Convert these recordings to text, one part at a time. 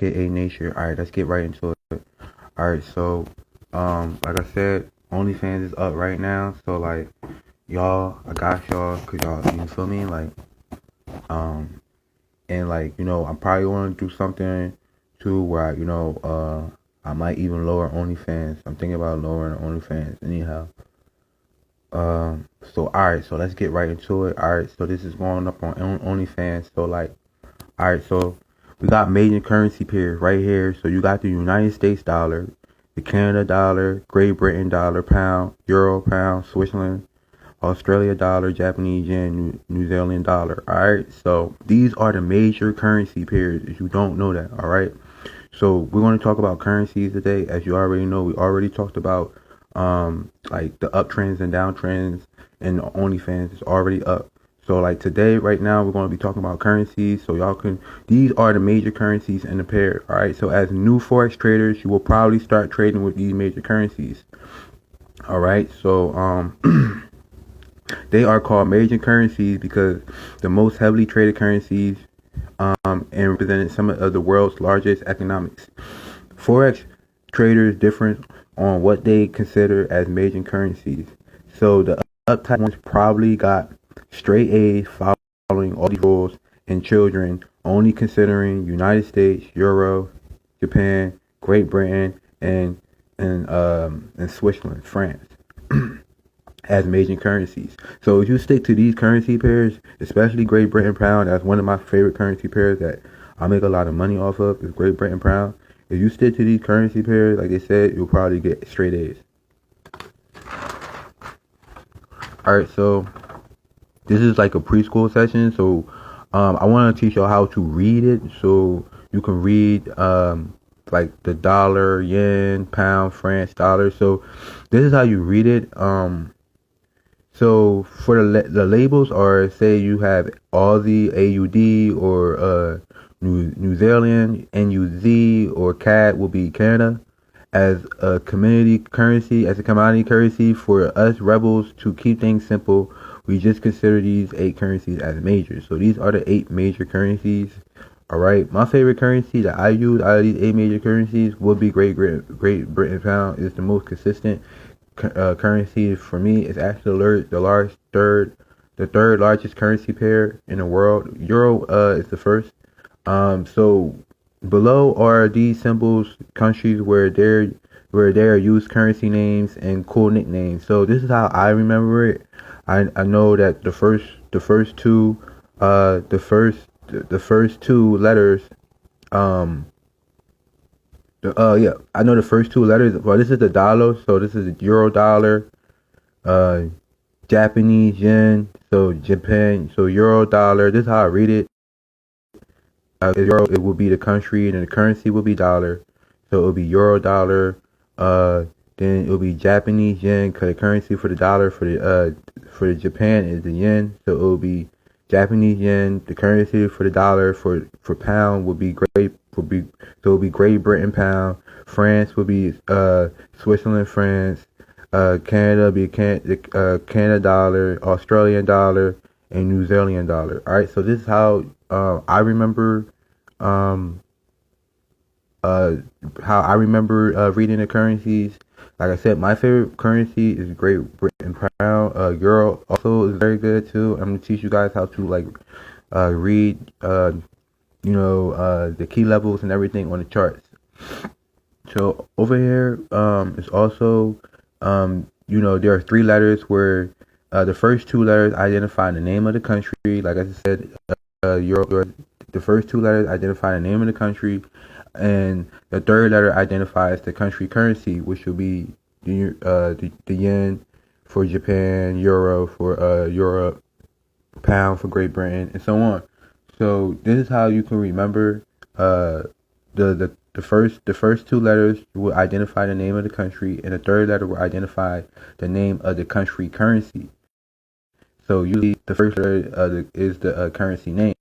NatureAkaNature. Alright, let's get right into it. Alright, so like I said, OnlyFans is up right now. So like y'all, I got y'all, cause y'all, you feel me? Like and like, I'm probably gonna do something too where I might even lower OnlyFans. I'm thinking about lowering OnlyFans anyhow. So alright, so let's get right into it. Alright, so this is going up on OnlyFans. So like, alright, so we got major currency pairs right here. So you got the United States dollar, the Canada dollar, Great Britain dollar, pound, euro, pound, Switzerland, Australia dollar, Japanese yen, New Zealand dollar. Alright, so these are the major currency pairs if you don't know that. Alright, so we're going to talk about currencies today. As you already know, we already talked about like the uptrends and downtrends, and the OnlyFans is already up. So like today, right now, we're going to be talking about currencies. So y'all can, these are the major currencies in the pair. All right. So as new Forex traders, you will probably start trading with these major currencies. All right. So they are called major currencies because the most heavily traded currencies and represented some of the world's largest economics. Forex traders differ on what they consider as major currencies. So the uptight ones probably got straight A's following all these rules, and children only considering United States, Euro, Japan, Great Britain, and Switzerland, France as major currencies. So if you stick to these currency pairs, especially Great Britain pound, that's one of my favorite currency pairs that I make a lot of money off of, is Great Britain pound. If you stick to these currency pairs, like they said, you'll probably get straight A's. Alright, so this is like a preschool session. So I want to teach y'all how to read it. So you can read like the dollar, yen, pound, France, dollar. So this is how you read it. So for the labels are, say you have Aussie, AUD, or New Zealand, NUZ, or CAD will be Canada, as a commodity currency. For us rebels, to keep things simple, we just consider these 8 currencies as majors. So these are the 8 major currencies. All right, my favorite currency that I use out of these 8 major currencies would be Great Britain pound. It's the most consistent currency for me. Is actually the third largest currency pair in the world. Euro is the first. So below are these symbols, countries where there use currency names and cool nicknames. So this is how I remember it. I know that the first two the first two letters yeah, I know the first two letters. Well, this is the dollar, so this is the euro dollar, uh, Japanese yen, so Japan, so euro dollar. This is how I read it. Euro, it will be the country, and the currency will be dollar, so it will be euro dollar. Then it will be Japanese yen, cause the currency for the dollar for the Japan is the yen, so it will be Japanese yen. The currency for the dollar for pound would be so it will be Great Britain pound. France would be Switzerland France. Canada be Canada dollar, Australian dollar, and New Zealand dollar. All right, so this is how I remember um reading the currencies. Like I said, my favorite currency is Great Britain pound. Euro also is very good too. I'm gonna teach you guys how to like read the key levels and everything on the charts. So over here is also there are 3 letters where the first 2 letters identify the name of the country. Like I said, Euro. The first 2 letters identify the name of the country, and the third letter identifies the country currency, which will be the yen for Japan, euro for Europe, pound for Great Britain, and so on. So this is how you can remember the first 2 letters will identify the name of the country, and the third letter will identify the name of the country currency. So usually the first letter is the currency name.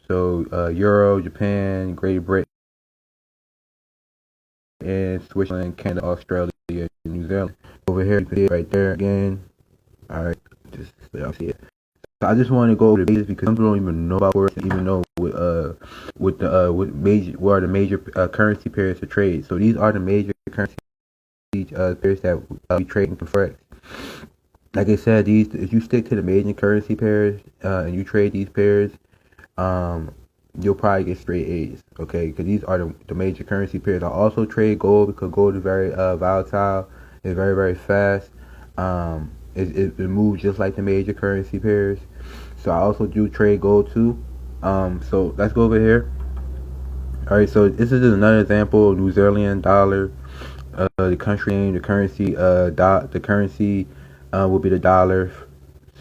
So Euro, Japan, Great Britain, Switzerland, Canada, Australia, New Zealand. Over here you can see it right there again. All right, just let me see it. So I just want to go over the basics because some people don't even know about Forex, even know what are the major currency pairs to trade. So these are the major currency pairs that we trade in Forex. Like I said, these if you stick to the major currency pairs and you trade these pairs, you'll probably get straight A's. Okay, because these are the major currency pairs. I also trade gold because gold is very volatile. It's very very fast. It moves just like the major currency pairs. So I also do trade gold too. So let's go over here. All right, so this is just another example of New Zealand dollar. The country name, the currency, the currency will be the dollar.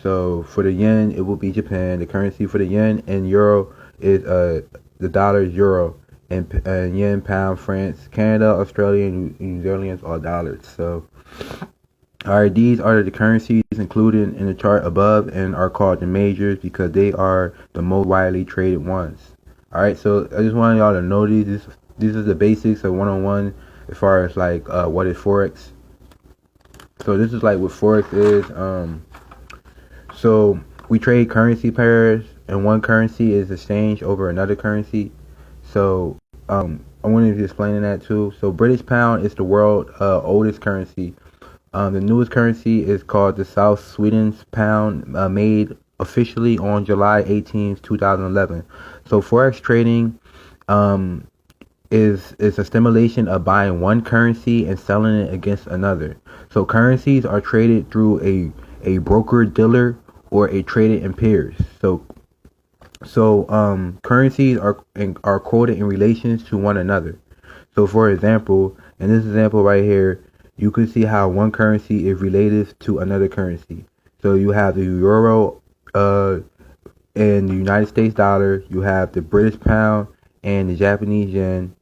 So for the yen, it will be Japan. The currency for the yen and euro is the dollar is euro, and yen, pound, France, Canada, Australia, and New Zealand are dollars. So, all right, these are the currencies included in the chart above and are called the majors because they are the most widely traded ones. All right, so I just wanted y'all to know these. These are the basics of 101 as far as like what is Forex. So this is like what Forex is. So we trade currency pairs, and one currency is exchanged over another currency. So I wanted to explain that too. So British pound is the world's oldest currency. The newest currency is called the South Sweden's pound, made officially on July 18th, 2011. So Forex trading is a stimulation of buying one currency and selling it against another. So currencies are traded through a broker dealer or a traded in pairs. So currencies are quoted in relations to one another. So for example, in this example right here, you can see how one currency is related to another currency. So you have the euro and the United States dollar, you have the British pound and the Japanese yen.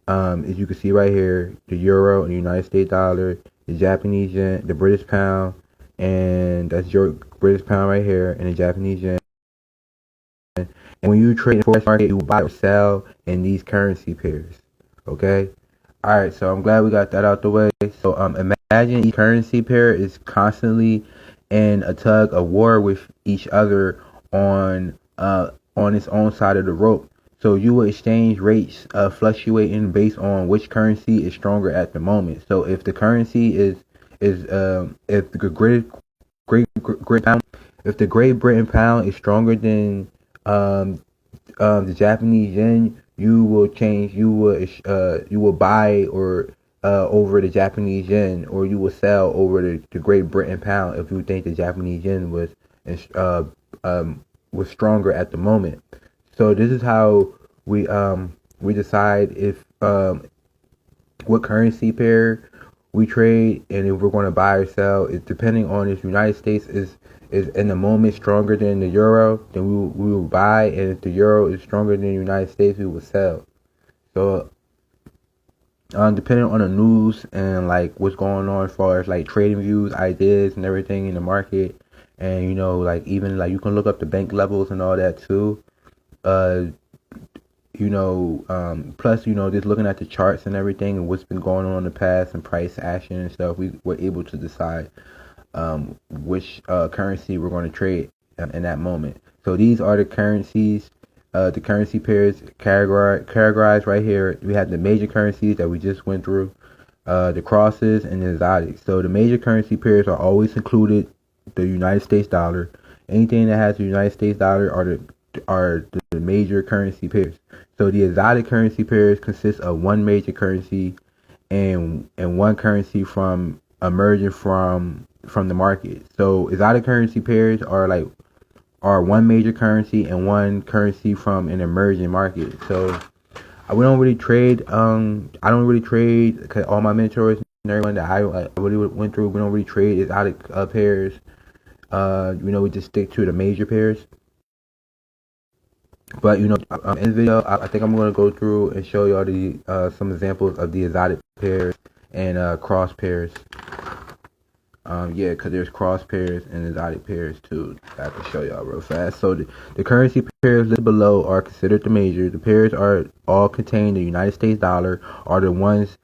As you can see right here, the euro and the United States dollar, the Japanese yen, the British pound, and that's your British pound right here, and the Japanese yen. And when you trade in the forex market, you buy or sell in these currency pairs. Okay. All right. So I'm glad we got that out the way. So imagine each currency pair is constantly in a tug of war with each other on its own side of the rope. So you will exchange rates fluctuating based on which currency is stronger at the moment. So if the currency is if the Great Pound, if the Great Britain pound is stronger than the Japanese yen, you will buy or over the Japanese yen, or you will sell over the Great Britain pound if you think the Japanese yen was stronger at the moment. So this is how we decide if what currency pair we trade, and if we're going to buy or sell. It's depending on if the United States is in the moment stronger than the euro, then we will buy, and if the euro is stronger than the United States, we will sell. So depending on the news and like what's going on as far as like trading views, ideas, and everything in the market, and like even like you can look up the bank levels and all that too. Plus, just looking at the charts and everything and what's been going on in the past and price action and stuff, we were able to decide which currency we're going to trade in that moment. So these are the currencies, the currency pairs categorized right here. We have the major currencies that we just went through, the crosses and the exotics. So the major currency pairs are always included the United States dollar. Anything that has the United States dollar are the major currency pairs. So the exotic currency pairs consist of one major currency and one currency from emerging from the market. So exotic currency pairs are one major currency and one currency from an emerging market. So we don't really trade. I don't really trade because all my mentors and everyone that I really went through, we don't really trade exotic pairs. We just stick to the major pairs. But in this video, I think I'm going to go through and show y'all the some examples of the exotic pairs and cross pairs. Because there's cross pairs and exotic pairs too. I can show y'all real fast. So the currency pairs listed below are considered the major. The pairs are all contain the United States dollar, are the ones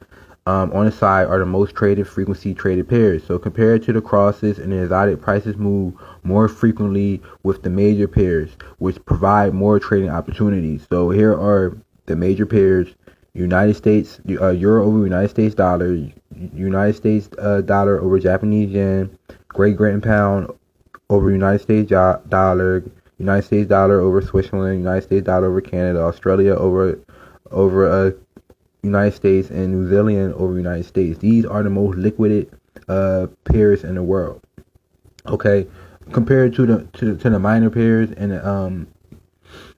on the side are the most traded frequency traded pairs. So compared to the crosses and the exotic, prices move more frequently with the major pairs, which provide more trading opportunities. So here are the major pairs: United States Euro over United States dollar, United States dollar over Japanese yen, Great Britain pound over United States dollar, United States dollar over Switzerland, United States dollar over Canada, Australia over United States, and New Zealand over United States. These are the most liquid pairs in the world. Okay, compared to the minor pairs and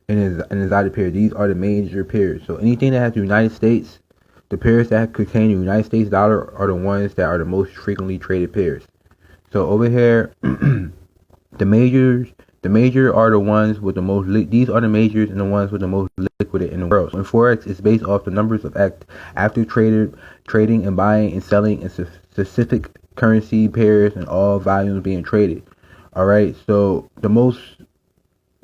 the exotic pair, these are the major pairs. So anything that has the United States, the pairs that contain the United States dollar are the ones that are the most frequently traded pairs. So over here, the major are the ones with the most. These are the majors and the ones with the most liquid in the world. So in Forex, it's based off the numbers of active trading and buying and selling in specific currency pairs and all volumes being traded. All right. So the most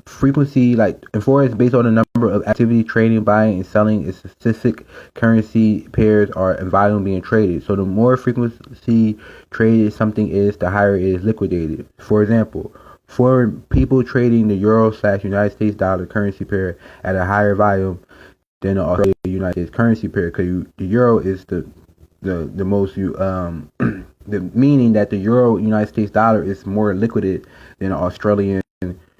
frequency, like in Forex, based on the number of activity trading, buying, and selling in specific currency pairs are and volume being traded. So the more frequency traded something is, the higher it is liquidated. For example, for people trading the Euro/United States dollar currency pair at a higher volume than the Australia United States currency pair, because the euro is the most the meaning that the Euro United States dollar is more liquid than the Australian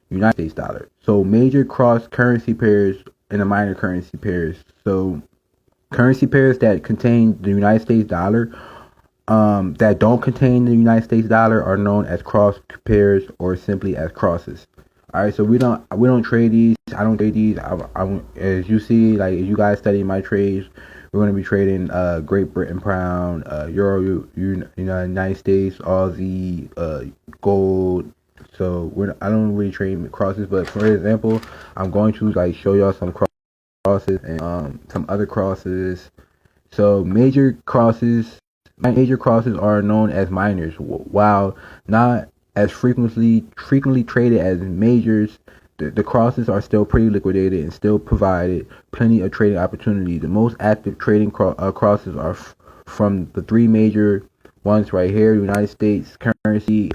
United States dollar. So major cross currency pairs and the minor currency pairs. So currency pairs that contain the United States dollar, that don't contain the United States dollar, are known as cross pairs or simply as crosses. All right, so we don't trade these. I don't trade these. As you see, like if you guys study my trades, we're going to be trading Great Britain pound, Euro, United States, Aussie, gold. So I don't really trade crosses, but for example, I'm going to like show y'all some crosses and some other crosses. So major crosses are known as minors, while not as frequently traded as majors. The crosses are still pretty liquidated and still provided plenty of trading opportunity. The most active trading crosses are from the three major ones right here: United States currency.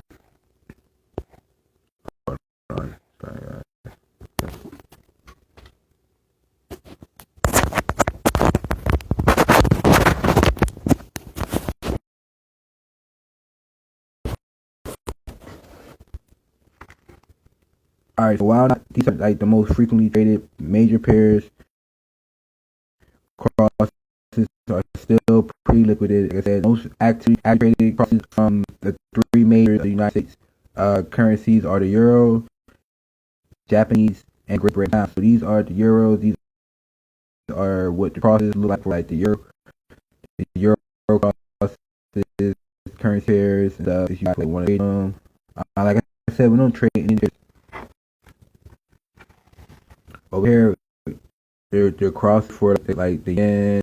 Alright, so while these are like the most frequently traded major pairs, crosses are still pretty liquidated. Like I said, most active traded crosses from the three major United States currencies are the Euro, Japanese, and Great Britain. So these are the Euros. These are what the crosses look like the Euro crosses, currency pairs, and stuff. If you like want to trade them, like I said, we don't trade any. Over here, they're cross for like the yen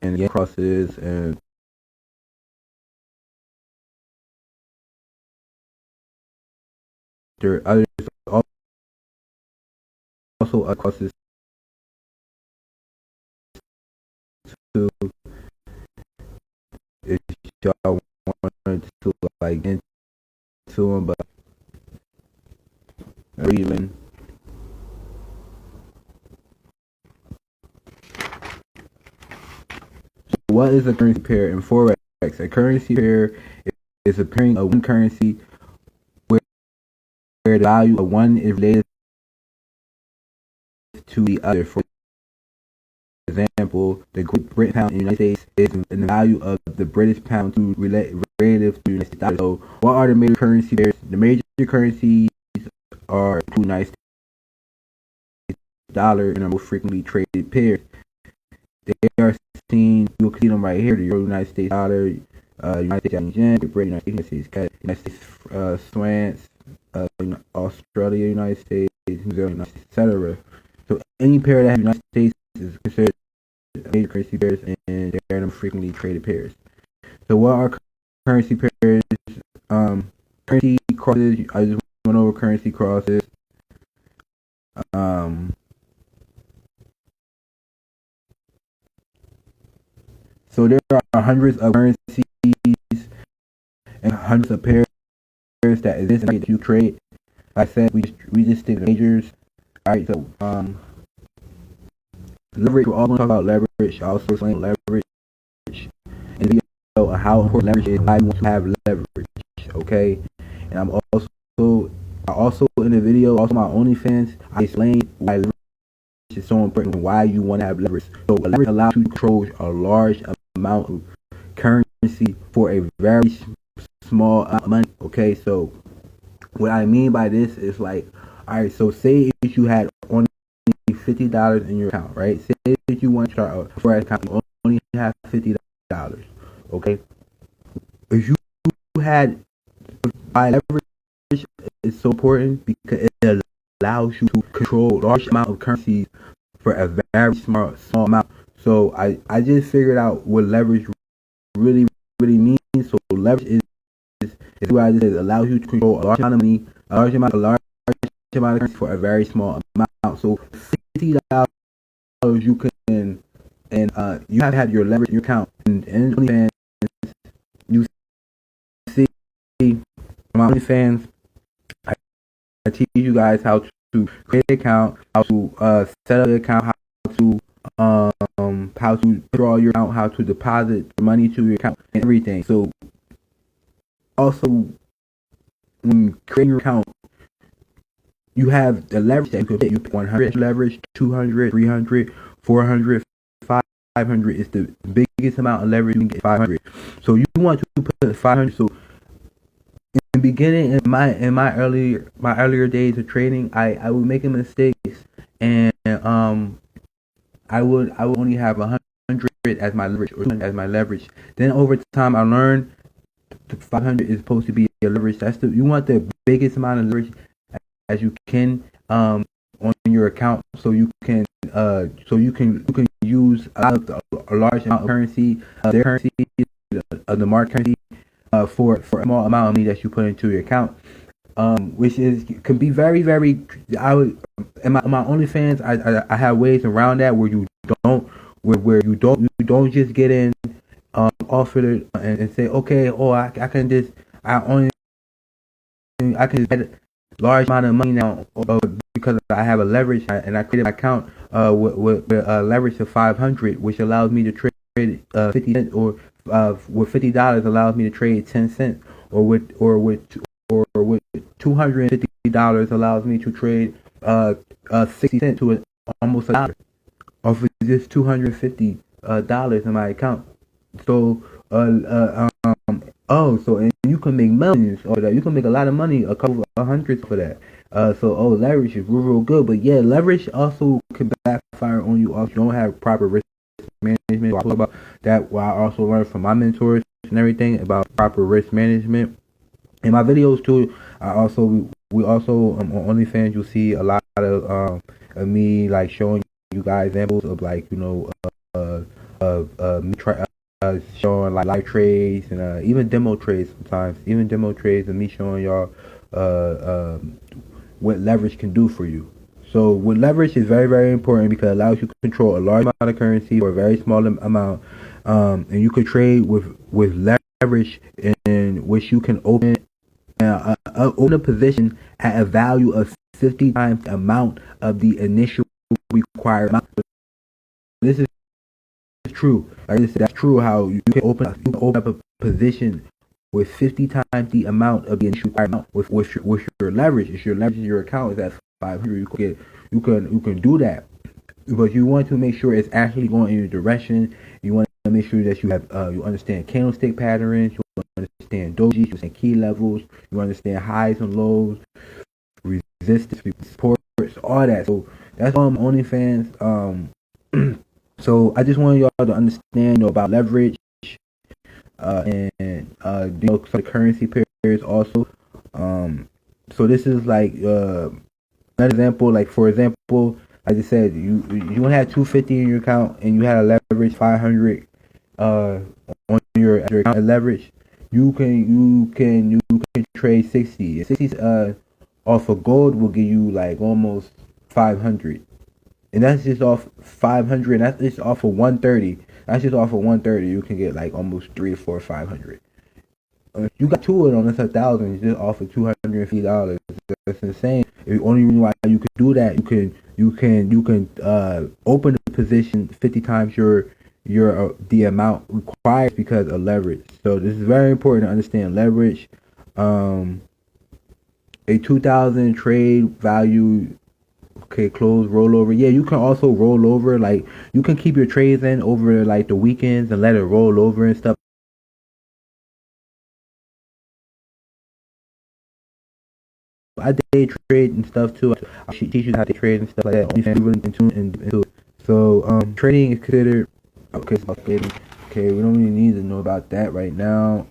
and yen crosses, and there are others also crosses too. If y'all wanted to like get into them, but even what is a currency pair in Forex? A currency pair is a pairing of one currency where the value of one is related to the other. For example, the Great Britain pound in the United States is in the value of the British pound to relative to the United States dollar. So, what are the major currency pairs? The major currencies are the United States dollar and the most frequently traded pairs. They are seen. You can see them right here: the Euro, United States dollar, United States Japanese yen, Great Britain, United States CAD, United States swans, Australia, United States, New Zealand, etc. So any pair that has United States is considered major currency pairs, and they are the frequently traded pairs. So what are currency pairs? Currency crosses. I just went over currency crosses. So there are hundreds of currencies and hundreds of pairs that exist that you trade. Like I said, we just stick to majors. Alright, so leverage. We're all going to talk about leverage. I also explain leverage in the video on how important leverage is. Why you want to have leverage. Okay, and I also in the video, also my OnlyFans, I explain why leverage is so important and why you want to have leverage. So leverage allows you to control a large amount of currency for a very small amount of money. Okay, so what I mean by this is like, alright, so say if you had only $50 in your account, right? Say if you want to start a Forex account, you only have $50. Okay, if you had by leverage is so important because it allows you to control a large amount of currencies for a very small amount. So I just figured out what leverage really means. So leverage is what I just said. It allows you to control a large amount of money, a large amount of currency for a very small amount. So $50 you can and you have to have your leverage in your account and OnlyFans. You see my OnlyFans. I teach you guys how to create an account, how to set up an account, how to draw your account, how to deposit money to your account, and everything. So also when creating your account, you have the leverage that you could get. You pick 100 leverage, 200, 300, 400, 500 is the biggest amount of leverage you can get. 500. So you want to put 500. So in the beginning, in my earlier days of trading, I would make mistakes, and I would only have 100 as my leverage or as my leverage. Then over time, I learned 500 is supposed to be your leverage. You want the biggest amount of leverage as you can on your account, so you can use a large amount of currency, their currency, the market currency, for a small amount of money that you put into your account, which can be very. I would in my OnlyFans, I have ways around that where you don't just get in offer it and say, okay, I can just get large amount of money now because I have a leverage and I created an account with a leverage of 500, which allows me to trade 50 cents, or with $50 allows me to trade 10 cents, or with $250 allows me to trade 60 cents to almost $1 off of just $250 in my account. So so and you can make millions or that. You can make a lot of money, a couple of hundreds for that. So leverage is real good, but yeah, leverage also can backfire on you if you don't have proper risk management. I talk about that. What I also learned from my mentors and everything about proper risk management. In my videos too, we also on OnlyFans you'll see a lot of me like showing you guys examples of like me showing like live trades and even demo trades sometimes, and me showing y'all what leverage can do for you. So with leverage is very important because it allows you to control a large amount of currency for a very small amount, and you can trade with leverage in which you can open a position at a value of 50 times the amount of the initial required amount. This is true. Like I said, that's true. How you can open up a position with 50 times the amount of the initial required amount with your leverage. If your leverage in your account is at 500, you can do that. But you want to make sure it's actually going in your direction. You want to make sure that you have you understand candlestick patterns. You understand dojis. You understand key levels. You understand highs and lows, resistance, supports, all that. So that's all OnlyFans. So I just wanted y'all to understand about leverage and some of the currency pairs also. So this is like another example. Like for example, I just said you only had 250 in your account and you had a leverage 500 on your account leverage. You can trade 60. 60 off of gold will give you like almost 500. and that's just off 500. That's just off of 130. That's just off of 130. You can get like almost 3 or 4 or 500. You got two of them. That's 1,000. Just off of $250. That's insane. The only reason why you could do that, you can open the position 50 times your the amount required because of leverage. So this is very important to understand leverage. A 2,000 trade value. Okay, close rollover. Yeah, you can also roll over. Like you can keep your trades in over like the weekends and let it roll over and stuff. I day trade and stuff too. I teach you how to trade and stuff like that. Only really into it. So trading is considered okay. So trading. Okay, we don't really need to know about that right now.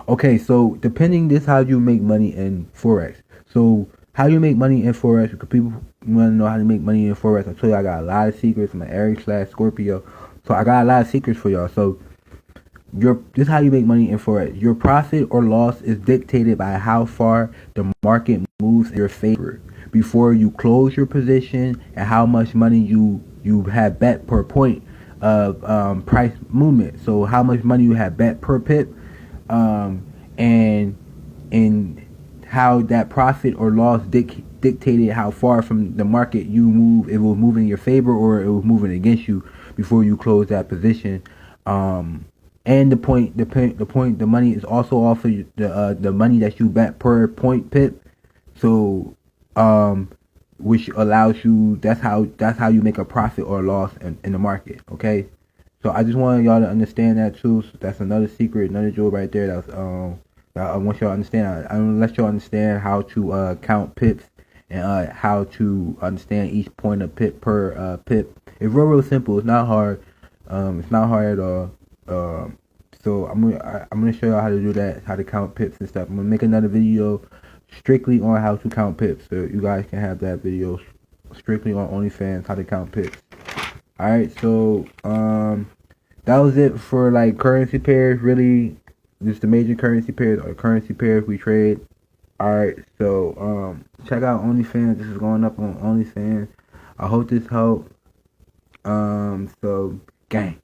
Okay, so depending this how you make money in Forex. So how you make money in Forex, because people want to know how to make money in Forex. I told you I got a lot of secrets. I'm an Aries/Scorpio. So I got a lot of secrets for y'all. So this is how you make money in Forex. Your profit or loss is dictated by how far the market moves in your favor before you close your position and how much money you have bet per point of price movement. So how much money you have bet per pip, and how that profit or loss dictated how far from the market you move. It will move in your favor or it will moving against you before you close that position. And the money is also off of the money that you bet per point pip. So, which allows you. That's how you make a profit or loss in the market. Okay, so I just wanted y'all to understand that too. So that's another secret, another jewel right there. That I want y'all to understand. I want to let y'all understand how to count pips and how to understand each point of pip per pip. It's real simple. It's not hard. It's not hard at all. So I'm gonna show y'all how to do that, how to count pips and stuff. I'm gonna make another video strictly on how to count pips, so you guys can have that video strictly on OnlyFans, how to count pips. All right, so that was it for like currency pairs. Really, just the major currency pairs or currency pairs we trade. All right, so check out OnlyFans. This is going up on OnlyFans. I hope this helped. So gang.